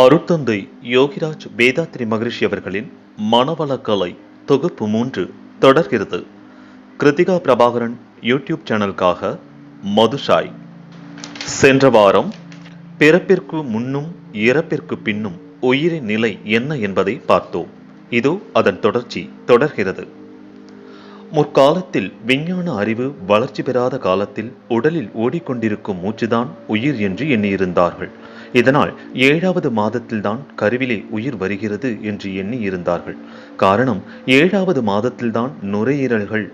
அருட்தந்தை யோகிராஜ் வேதாத்ரி மகரிஷி அவர்களின் மனவளக்கலை தொகுப்பு 3 தொடர்கிறது. கிருத்திகா பிரபாகரன் யூடியூப் சேனலுக்காக மதுஷாய். சென்ற வாரம் பிறப்பிற்கு முன்னும் இறப்பிற்கு பின்னும் உயிரின் நிலை என்ன என்பதை பார்த்தோம். இதோ அதன் தொடர்ச்சி தொடர்கிறது. முற்காலத்தில் விஞ்ஞான அறிவு வளர்ச்சி பெறாத காலத்தில் உடலில் ஓடிக்கொண்டிருக்கும் மூச்சுதான் உயிர் என்று எண்ணியிருந்தார்கள். இதனால் 7வது மாதத்தில்தான் கருவிலே உயிர் வருகிறது என்று எண்ணி இருந்தார்கள். காரணம், 7வது மாதத்தில்தான் நுரையீரல்கள்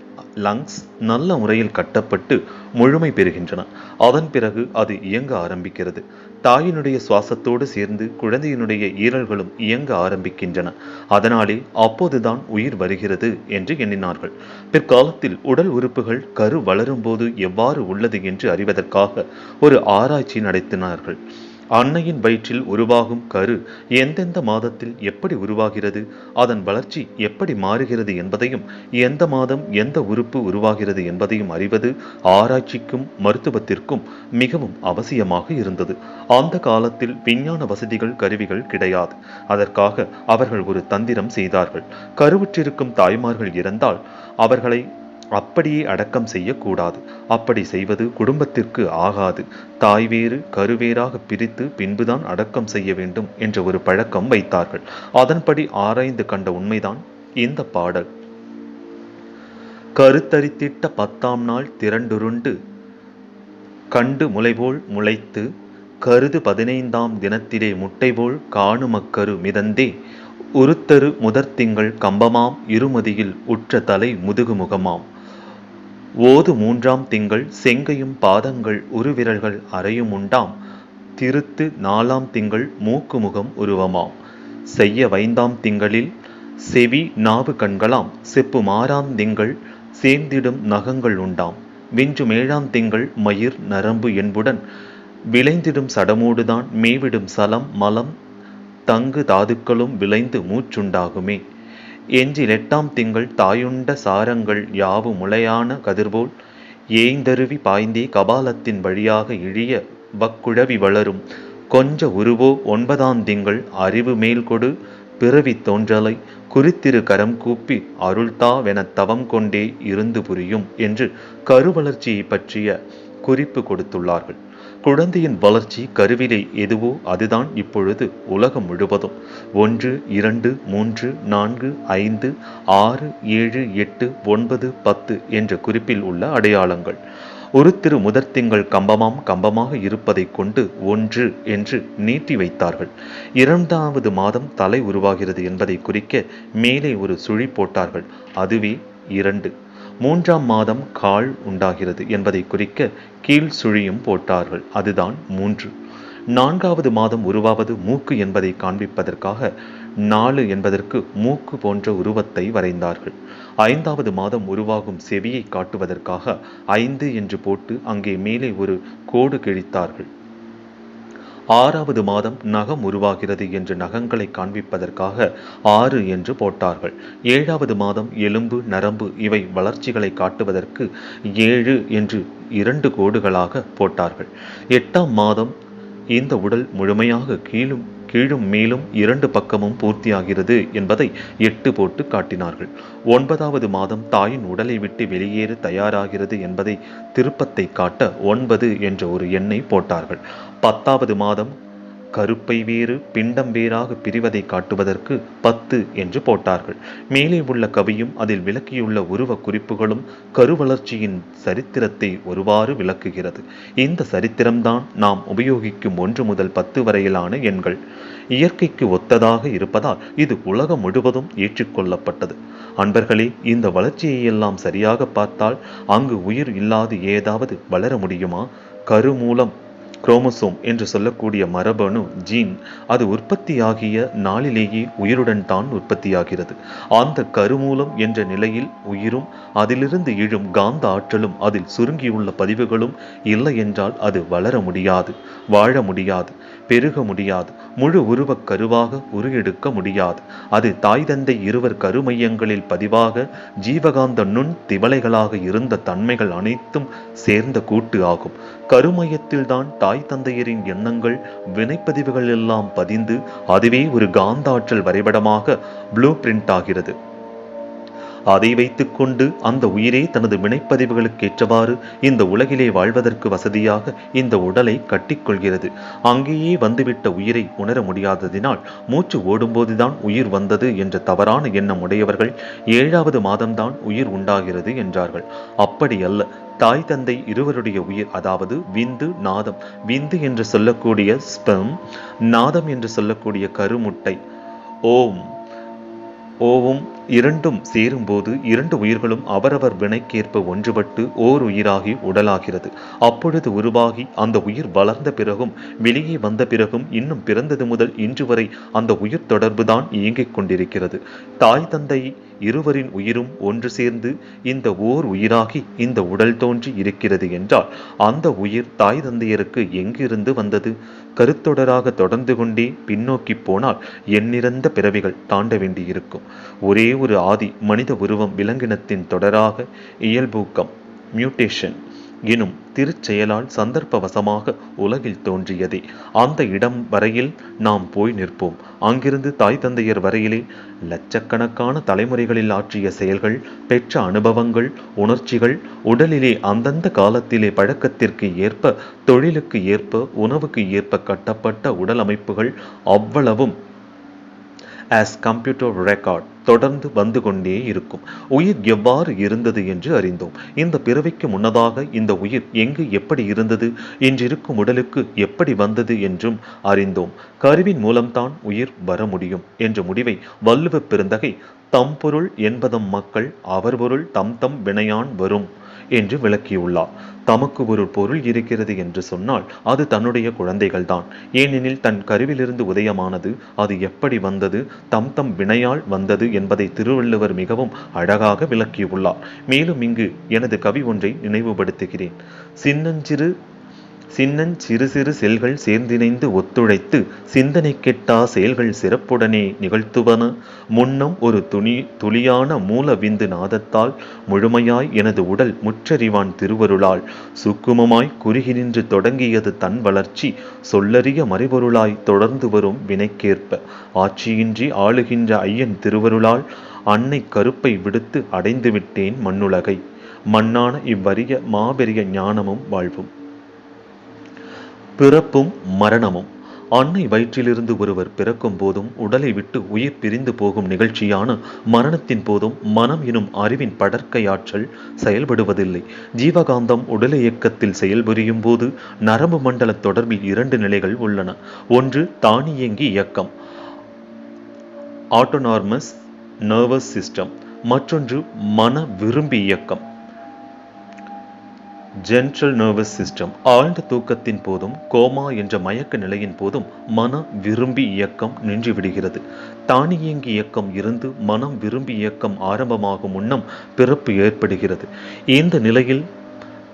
லங்ஸ் நல்ல முறையில் கட்டப்பட்டு முழுமை பெறுகின்றன. அதன் பிறகு அது இயங்க ஆரம்பிக்கிறது. தாயினுடைய சுவாசத்தோடு சேர்ந்து குழந்தையினுடைய ஈரல்களும் இயங்க ஆரம்பிக்கின்றன. அதனாலே அப்போதுதான் உயிர் வருகிறது என்று எண்ணினார்கள். பிற்காலத்தில் உடல் உறுப்புகள் கரு வளரும் போது எவ்வாறு உள்ளது என்று அறிவதற்காக ஒரு ஆராய்ச்சி நடத்தினார்கள். அன்னையின் வயிற்றில் உருவாகும் கரு எந்தெந்த மாதத்தில் எப்படி உருவாகிறது, அதன் வளர்ச்சி எப்படி மாறுகிறது என்பதையும், எந்த மாதம் எந்த உறுப்பு உருவாகிறது என்பதையும் அறிவது ஆராய்ச்சிக்கும் மருத்துவத்திற்கும் மிகவும் அவசியமாக இருந்தது. அந்த காலத்தில் விஞ்ஞான வசதிகள் கருவிகள் கிடையாது. அதற்காக அவர்கள் ஒரு தந்திரம் செய்தார்கள். கருவுற்றிருக்கும் தாய்மார்கள் இறந்தால் அவர்களை அப்படியே அடக்கம் செய்யக்கூடாது. அப்படி செய்வது குடும்பத்திற்கு ஆகாது. தாய் வேறு கருவேறாக பிரித்து பின்புதான் அடக்கம் செய்ய வேண்டும் என்ற ஒரு பழக்கம் வைத்தார்கள். அதன்படி ஆராய்ந்து கண்ட உண்மைதான் இந்த பாடல். கருத்தரித்திட்ட 10ஆம் நாள் திரண்டுருண்டு கண்டு முளைபோல் முளைத்து கருது 15ஆம் தினத்திலே முட்டைபோல் காணுமக்கரு மிதந்தே உருத்தரு முதற்திங்கள் கம்பமாம் இருமதியில் உற்ற தலை முதுகு முகமாம் ஓது 3ஆம் திங்கள் செங்கையும் பாதங்கள் உருவிரல்கள் அறையும் உண்டாம் திருத்து 4ஆம் திங்கள் மூக்கு முகம் உருவமாம் செய்ய 5ஆம் திங்களில் செவி நாவு கண்களாம் செப்பு 6ஆம் திங்கள் சேர்ந்திடும் நகங்கள் உண்டாம் விஞ்சும் 7ஆம் திங்கள் மயிர் நரம்பு என்புடன் விளைந்திடும் சடமோடுதான் மேவிடும் சலம் மலம் தங்கு தாதுக்களும் விளைந்து மூச்சுண்டாகுமே எஞ்சில் 8ஆம் திங்கள் தாயுண்ட சாரங்கள் யாவு முளையான கதிர்போல் ஏய்ந்தருவி பாய்ந்தே கபாலத்தின் வழியாக இழிய வக்குழவி வளரும் கொஞ்ச உருவோ 9ஆம் திங்கள் அறிவு மேல் கொடு பிறவி தோன்றலை குறித்திரு கரம் கூப்பி அருள்தாவென தவம் கொண்டே இருந்து புரியும் என்று கருவளர்ச்சியை பற்றிய குறிப்பு கொடுத்துள்ளார்கள். குழந்தையின் வளர்ச்சி கருவிலே எதுவோ அதுதான் இப்பொழுது உலகம் முழுவதும் 1, 2, 3, 4, 5, 6, 7, 8, 9, 10 என்ற குறிப்பில் உள்ள அடையாளங்கள். ஒரு திரு முதற்திங்கள் கம்பமாக இருப்பதை கொண்டு 1 என்று நீட்டி வைத்தார்கள். 2வது மாதம் தலை உருவாகிறது என்பதை குறிக்க மேலே ஒரு சுழி போட்டார்கள். அதுவே 2. 3ஆம் மாதம் கால் உண்டாகிறது என்பதை குறிக்க கீழ் சுழியும் போட்டார்கள். அதுதான் 3. 4வது மாதம் உருவாவது மூக்கு என்பதை காண்பிப்பதற்காக 4 என்பதற்கு மூக்கு போன்ற உருவத்தை வரைந்தார்கள். 5வது மாதம் உருவாகும் செவியை காட்டுவதற்காக 5 என்று போட்டு அங்கே மேலே ஒரு கோடு கிழித்தார்கள். 6வது மாதம் நகம் உருவாகிறது என்று நகங்களை காண்பிப்பதற்காக 6 என்று போட்டார்கள். 7வது மாதம் எலும்பு நரம்பு இவை வளர்ச்சிகளை காட்டுவதற்கு 7 என்று 2 கோடுகளாக போட்டார்கள். 8ஆம் மாதம் இந்த உடல் முழுமையாக கீழும் மேலும் 2 பக்கமும் பூர்த்தியாகிறது என்பதை 8 போட்டு காட்டினார்கள். 9வது மாதம் தாயின் உடலை விட்டு வெளியேற தயாராகிறது என்பதை திருப்பத்தை காட்ட 9 என்ற ஒரு எண்ணை போட்டார்கள். 10வது மாதம் கருப்பை வேறு பிண்டம் வேறாக பிரிவதை காட்டுவதற்கு 10 என்று போட்டார்கள். மேலே உள்ள கவியும் அதில் விளக்கியுள்ள உருவ குறிப்புகளும் கருவளர்ச்சியின் சரித்திரத்தை ஒருவாறு விளக்குகிறது. இந்த சரித்திரம்தான் நாம் உபயோகிக்கும் 1 முதல் 10 வரையிலான எண்கள். இயற்கைக்கு ஒத்ததாக இருப்பதால் இது உலகம் முழுவதும் ஏற்றுக்கொள்ளப்பட்டது. அன்பர்களே, இந்த வளர்ச்சியை எல்லாம் சரியாக பார்த்தால் அங்கு உயிர் இல்லாது ஏதாவது வளர முடியுமா? கரு மூலம் குரோமோசோம் என்று சொல்லக்கூடிய மரபணு ஜீன் அது உற்பத்தியாகிய நாளிலேயே உயிருடன் தான் உற்பத்தியாகிறது. அந்த கருமூலம் என்ற நிலையில் உயிரும் அதிலிருந்து எழும் காந்த ஆற்றலும் அதில் சுருங்கியுள்ள பதிவுகளும் இல்லை என்றால் அது வளர முடியாது, வாழ முடியாது, பெருக முடியாது, முழு உருவக் கருவாக உருவெடுக்க முடியாது. அது தாய் தந்தை இருவர் கருமையங்களில் பதிவாக ஜீவகாந்த நுண் திவலைகளாக இருந்த தன்மைகள் அனைத்தும் சேர்ந்த கூட்டு ஆகும். கருமையத்தில்தான் தாய் தந்தையரின் எண்ணங்கள் வினைப்பதிவுகள் எல்லாம் பதிந்து அதுவே ஒரு காந்தாற்றல் வரைபடமாக ப்ளூ பிரிண்ட் ஆகிறது. அதை வைத்துக் கொண்டு அந்த உயிரே தனது வினைப்பதிவுகளுக்கு ஏற்றவாறு இந்த உலகிலே வாழ்வதற்கு வசதியாக இந்த உடலை கட்டிக்கொள்கிறது. அங்கேயே வந்துவிட்ட உயிரை உணர முடியாததினால் மூச்சு ஓடும்போதுதான் உயிர் வந்தது என்ற தவறான எண்ணம் உடையவர்கள் 7வது மாதம்தான் உயிர் உண்டாகிறது என்றார்கள். அப்படி அல்ல. தாய் தந்தை இருவருடைய உயிர், அதாவது விந்து நாதம், விந்து என்று சொல்லக்கூடிய ஸ்பெர்ம், நாதம் என்று சொல்லக்கூடிய கருமுட்டை, ஓவும் இரண்டும் சேரும்போது 2 உயிர்களும் அவரவர் வினைக்கேற்ப ஒன்றுபட்டு ஓர் உயிராகி உடலாகிறது. அப்பொழுது உருவாகி அந்த உயிர் வளர்ந்த பிறகும் வெளியே வந்த பிறகும் இன்னும் பிறந்தது முதல் இன்று வரை அந்த உயிர் தொடர்புதான் இயங்கிக் கொண்டிருக்கிறது. தாய் தந்தை இருவரின் உயிரும் ஒன்று சேர்ந்து இந்த ஓர் உயிராகி இந்த உடல் தோன்றி இருக்கிறது என்றால் அந்த உயிர் தாய் தந்தையருக்கு எங்கிருந்து வந்தது? கருத்தொடராக தொடர்ந்து கொண்டே பின்னோக்கி போனால் எண்ணிறந்த பிறவிகள் தாண்ட வேண்டியிருக்கும். ஒரே ஒரு ஆதி மனித உருவம் விலங்கினத்தின் தொடராக இயல்பூக்கம் மியூட்டேஷன் எனும் திருச்செயலால் சந்தர்ப்பவசமாக உலகில் தோன்றியதே. அந்த இடம் வரையில் நாம் போய் நிற்போம். அங்கிருந்து தாய் தந்தையர் வரையிலே லட்சக்கணக்கான தலைமுறைகளில் ஆற்றிய செயல்கள், பெற்ற அனுபவங்கள், உணர்ச்சிகள், உடலிலே அந்தந்த காலத்திலே பழக்கத்திற்கு ஏற்ப, தொழிலுக்கு ஏற்ப, உணவுக்கு ஏற்ப கட்டப்பட்ட உடல் அமைப்புகள் அவ்வளவும் as computer record தொடர்ந்து வந்து கொண்டே இருக்கும். உயிர் எவ்வாறு இருந்தது என்று அறிந்தோம். இந்த பிறவிக்கு முன்னதாக இந்த உயிர் எங்கு எப்படி இருந்தது, இன்றிருக்கும் உடலுக்கு எப்படி வந்தது என்றும் அறிந்தோம். கருவின் மூலம்தான் உயிர் வர முடியும் என்ற முடிவை வள்ளுவ பெருந்தகை தம் பொருள் என்பதம் மக்கள் அவர் பொருள் தம் தம் வினையான் வரும் என்று விளக்கியுள்ளார். தமக்கு ஒரு பொருள் இருக்கிறது என்று சொன்னால் அது தன்னுடைய குழந்தைகள்தான். ஏனெனில் தன் கருவிலிருந்து உதயமானது. அது எப்படி வந்தது? தம் தம் வினையால் வந்தது என்பதை திருவள்ளுவர் மிகவும் அழகாக விளக்கியுள்ளார். மேலும் இங்கு எனது கவி ஒன்றை நினைவுபடுத்துகிறேன். சிறு சிறு செல்கள் சேர்ந்திணைந்து ஒத்துழைத்து சிந்தனை கெட்டா செயல்கள் சிறப்புடனே நிகழ்த்துவன. முன்னம் ஒரு துளியான மூல விந்து நாதத்தால் முழுமையாய் எனது உடல் முற்றறிவான் திருவருளால் சுக்குமமாய் குறுகி நின்று தொடங்கியது தன் வளர்ச்சி சொல்லறிய மறைபொருளாய் தொடர்ந்து வரும் வினைக்கேற்ப ஆட்சியின்றி ஆளுகின்ற ஐயன் திருவருளால் அன்னை கருப்பை விடுத்து அடைந்து விட்டேன் மண்ணுலகை. மண்ணான இவ்வரிய மாபெரிய ஞானமும் வாழ்வும். பிறப்பும் மரணமும். அன்னை வயிற்றிலிருந்து ஒருவர் பிறக்கும் போதும் உடலை விட்டு உயிர் பிரிந்து போகும் நிகழ்ச்சியான மரணத்தின் போதும் மனம் எனும் அறிவின் படற்கையாற்றல் செயல்படுவதில்லை. ஜீவகாந்தம் உடல் இயக்கத்தில் செயல்புரியும் போது நரம்பு மண்டல தொடர்பில் 2 நிலைகள் உள்ளன. ஒன்று தானியங்கி இயக்கம், ஆட்டோனார்மஸ் நர்வஸ் சிஸ்டம். மற்றொன்று மன விரும்பி இயக்கம், ஜென்ட்ரல் நர்வஸ் சிஸ்டம். ஆழ்ந்த தூக்கத்தின் போதும் கோமா என்ற மயக்க நிலையின் போதும் மன விரும்பி இயக்கம் நின்று விடுகிறது. தானியங்கி இயக்கம் இருந்து மனம் விரும்பி இயக்கம் ஆரம்பமாகும் முன்னம் பிறப்பு ஏற்படுகிறது. இந்த நிலையில்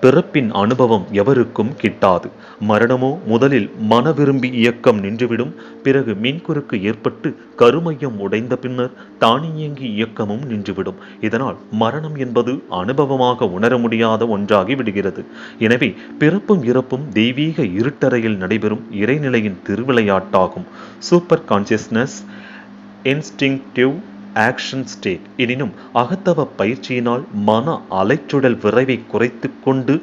பிறப்பின் அனுபவம் எவருக்கும் கிட்டாது. மரணமோ முதலில் மன விரும்பி இயக்கம் நின்றுவிடும். பிறகு மின்குறுக்கு ஏற்பட்டு கருமையம் உடைந்த பின்னர் தானியங்கி இயக்கமும் நின்றுவிடும். இதனால் மரணம் என்பது அனுபவமாக உணர முடியாத ஒன்றாகி விடுகிறது. எனவே பிறப்பும் இறப்பும் தெய்வீக இருட்டறையில் நடைபெறும் இறைநிலையின் திருவிளையாட்டாகும். Super consciousness instinctive action state. எனினும் அகத்தவ பயிற்சியினால் மன அலைச்சுழல் விரைவை குறைத்து கொண்டு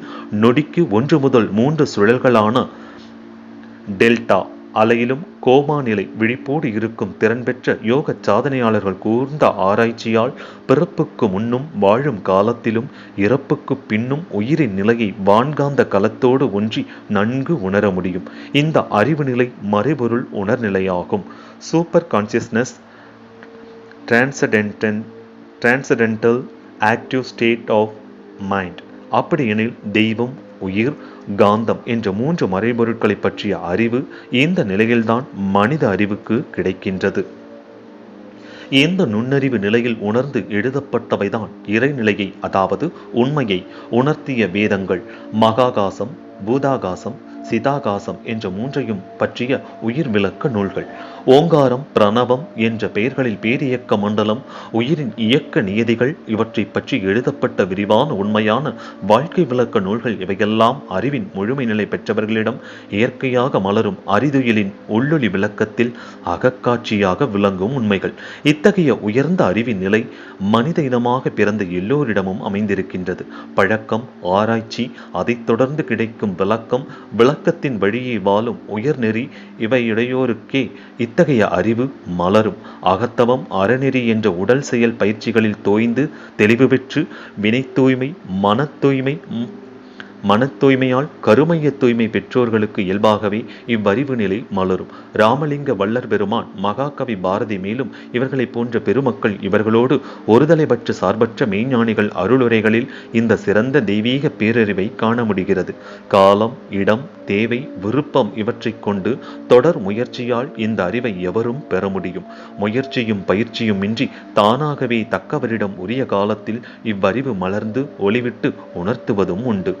நொடிக்கு 1 முதல் 3 சுழல்களான டெல்டா அலையிலும் கோமா நிலை விழிப்போடு இருக்கும் திறன் பெற்ற யோக சாதனையாளர்கள் கூர்ந்த ஆராய்ச்சியால் பிறப்புக்கு முன்னும் வாழும் காலத்திலும் இறப்புக்கு பின்னும் உயிரின் நிலையை வான்காந்த கலத்தோடு ஒன்றி நன்கு உணர முடியும். இந்த அறிவு நிலை மறைபொருள் உணர்நிலையாகும். Super consciousness transcendental active state of mind. அப்படியெனில் தெய்வம், உயிர், காந்தம் என்ற 3 மறைபொருட்களை பற்றிய அறிவு இந்த நிலையில்தான் மனித அறிவுக்கு கிடைக்கின்றது. இந்த நுண்ணறிவு நிலையில் உணர்ந்து எழுதப்பட்டவைதான் இறைநிலையை, அதாவது உண்மையை உணர்த்திய வேதங்கள். மகாகாசம், பூதாகாசம், சிதாகாசம் என்ற மூன்றையும் பற்றிய உயிர் விளக்க நூல்கள். ஓங்காரம், பிரணவம் என்ற பெயர்களில் பேரியக்க மண்டலம், உயிரின் இயக்க நியதிகள் இவற்றை பற்றி எழுதப்பட்ட விரிவான உண்மையான வாழ்க்கை விளக்க நூல்கள் இவையெல்லாம் அறிவின் முழுமை நிலை பெற்றவர்களிடம் இயற்கையாக மலரும் அறிதுயிலின் உள்ளொளி விளக்கத்தில் அகக்காட்சியாக விளங்கும் உண்மைகள். இத்தகைய உயர்ந்த அறிவின் நிலை மனித இனமாக பிறந்த எல்லோரிடமும் அமைந்திருக்கின்றது. பழக்கம், ஆராய்ச்சி, அதைத் தொடர்ந்து கிடைக்கும் விளக்கம், விளக்கத்தின் வழியே வாழும் உயர்நெறி இவையுடையோருக்கே இத்தகைய அறிவு மலரும். அகத்தவம், அறநெறி என்ற உடல் செயல் பயிற்சிகளில் தோய்ந்து தெளிவு பெற்று வினை தூய்மை, மன தூய்மையால் கருமைய தூய்மை பெற்றோர்களுக்கு இயல்பாகவே இவ்வறிவு நிலை மலரும். ராமலிங்க வள்ளர் பெருமான், மகாகவி பாரதி மேலும் இவர்களை போன்ற பெருமக்கள் இவர்களோடு ஒருதலைபற்ற சார்பற்ற மெய்ஞானிகள் அருளுரைகளில் இந்த சிறந்த தெய்வீக பேரறிவை காண முடிகிறது. காலம், இடம், தேவை, விருப்பம் இவற்றை கொண்டு தொடர் முயற்சியால் இந்த அறிவை எவரும் பெற முடியும். முயற்சியும் பயிற்சியும் இன்றி தானாகவே தக்கவரிடம் உரிய காலத்தில் இவ்வறிவு மலர்ந்து ஒளிவிட்டு உணர்த்துவதும் உண்டு.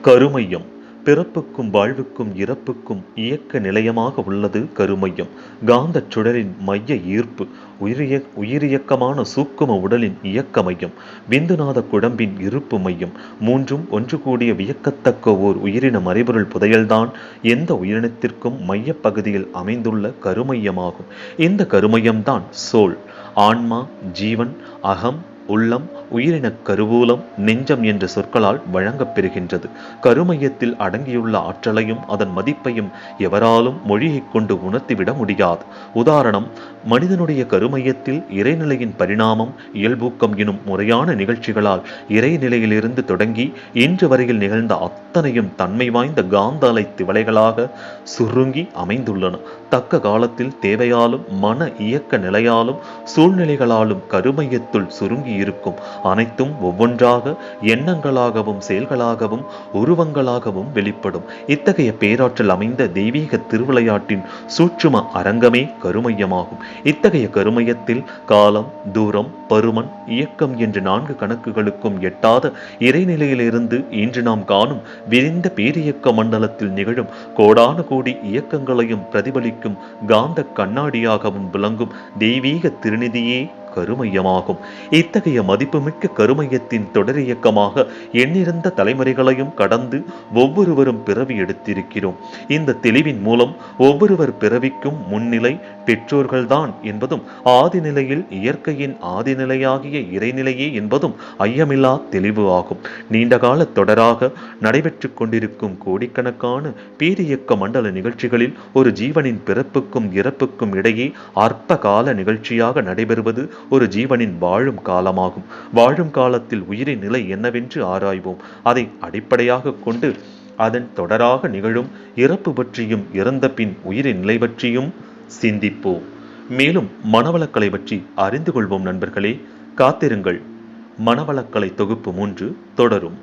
கருமையம். பிறப்புக்கும் வாழ்வுக்கும் இறப்புக்கும் இயக்க நிலையமாக உள்ளது கருமையம். காந்தச் சுடரின் மைய ஈர்ப்பு, உயிரியக்கமான சூக்கும உடலின் இயக்க மையம், பிந்துநாத குடம்பின் இருப்பு மையம், மூன்றும் ஒன்று கூடிய வியக்கத்தக்க ஓர் உயிரின மறைபொருள் புதையல்தான் எந்த உயிரினத்திற்கும் மைய பகுதியில் அமைந்துள்ள கருமையமாகும். இந்த கருமையம்தான் சோல், ஆன்மா, ஜீவன், அகம், உள்ளம், உயிரின கருவூலம், நெஞ்சம் என்ற சொற்களால் வழங்கப்பெறுகின்றது. கருமையத்தில் அடங்கியுள்ள ஆற்றலையும் அதன் மதிப்பையும் எவராலும் மொழியைக் கொண்டு உணர்த்திவிட முடியாது. உதாரணம், மனிதனுடைய கருமையத்தில் இறைநிலையின் பரிணாமம், இயல்பூக்கம் எனும் முறையான நிகழ்ச்சிகளால் இறைநிலையிலிருந்து தொடங்கி இன்று வரையில் நிகழ்ந்த அத்தனையும் தன்மை வாய்ந்த காந்த அலை திவலைகளாக சுருங்கி அமைந்துள்ளன. தக்க காலத்தில் தேவையாலும் மன இயக்க நிலையாலும் சூழ்நிலைகளாலும் கருமையத்துள் சுருங்கி இருக்கும் அனைத்தும் ஒவ்வொன்றாக எண்ணங்களாகவும் செயல்களாகவும் உருவங்களாகவும் வெளிப்படும். இத்தகைய பேராற்றல் அமைந்த தெய்வீக திருவிளையாட்டின் சூட்சும அரங்கமே கருமையமாகும். இத்தகைய கருமையத்தில் காலம், தூரம், பருமன், இயக்கம் என்ற 4 கணக்குகளுக்கும் எட்டாத இறைநிலையிலிருந்து இன்று நாம் காணும் விரிந்த பேரியக்க மண்டலத்தில் நிகழும் கோடான கோடி இயக்கங்களையும் பிரதிபலிக்கும் காந்த கண்ணாடியாகவும் விளங்கும் தெய்வீக திருநிதியே கருமையமாகும். இத்தகைய மதிப்புமிக்க கருமையத்தின் தொடரியக்கமாக எண்ணிறந்த தலைமுறைகளையும் கடந்து ஒவ்வொருவரும் பிறவி எடுத்திருக்கிறோம். இந்த தெளிவின் மூலம் ஒவ்வொருவர் பிறவிக்கும் முன்னிலை பெற்றோர்கள்தான் என்பதும், ஆதிநிலையில் இயற்கையின் ஆதிநிலையாகிய இறைநிலையே என்பதும் ஐயமில்லா தெளிவு ஆகும். நீண்டகால தொடராக நடைபெற்று கொண்டிருக்கும் கோடிக்கணக்கான பேரியக்க மண்டல நிகழ்ச்சிகளில் ஒரு ஜீவனின் பிறப்புக்கும் இறப்புக்கும் இடையே அற்ப கால நிகழ்ச்சியாக நடைபெறுவது ஒரு ஜீவனின் வாழும் காலமாகும். வாழும் காலத்தில் உயிரின் நிலை என்னவென்று ஆராய்வோம். அதை அடிப்படையாக கொண்டு அதன் தொடராக நிகழும் இறப்பு பற்றியும் இறந்த பின் உயிரின் நிலை பற்றியும் சிந்திப்போம். மேலும் மனவளக்கலை பற்றி அறிந்து கொள்வோம். நண்பர்களே, காத்திருங்கள். மனவளக்கலை தொகுப்பு 3 தொடரும்.